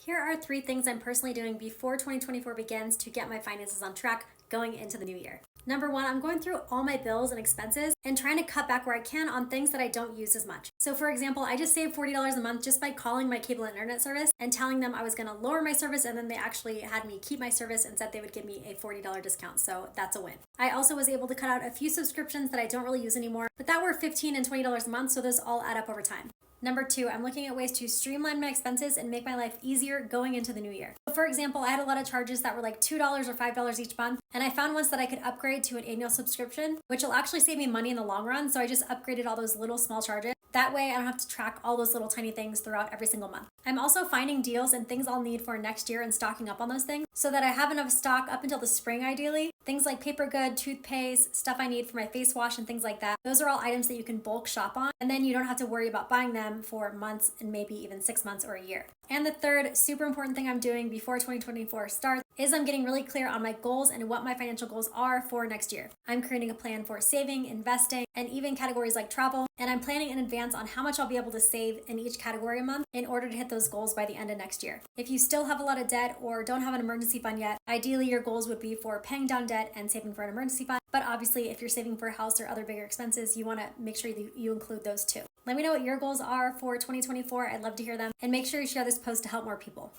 Here are 3 things I'm personally doing before 2024 begins to get my finances on track going into the new year. Number 1, I'm going through all my bills and expenses and trying to cut back where I can on things that I don't use as much. So for example, I just saved $40 a month just by calling my cable and internet service and telling them I was going to lower my service, and then they actually had me keep my service and said they would give me a $40 discount. So that's a win. I also was able to cut out a few subscriptions that I don't really use anymore, but that were $15 and $20 a month, so those all add up over time. Number 2, I'm looking at ways to streamline my expenses and make my life easier going into the new year. So for example, I had a lot of charges that were like $2 or $5 each month, and I found ones that I could upgrade to an annual subscription, which will actually save me money in the long run. So I just upgraded all those little small charges. That way I don't have to track all those little tiny things throughout every single month. I'm also finding deals and things I'll need for next year and stocking up on those things so that I have enough stock up until the spring ideally. Things like paper good, toothpaste, stuff I need for my face wash and things like that. Those are all items that you can bulk shop on, and then you don't have to worry about buying them for months and maybe even 6 months or a year. And the third super important thing I'm doing before 2024 starts is I'm getting really clear on my goals and what my financial goals are for next year. I'm creating a plan for saving, investing, and even categories like travel, and I'm planning in advance on how much I'll be able to save in each category a month in order to hit those goals by the end of next year. If you still have a lot of debt or don't have an emergency fund yet, ideally your goals would be for paying down debt and saving for an emergency fund. But obviously, if you're saving for a house or other bigger expenses, you want to make sure that you include those too. Let me know what your goals are for 2024. I'd love to hear them. And make sure you share this post to help more people.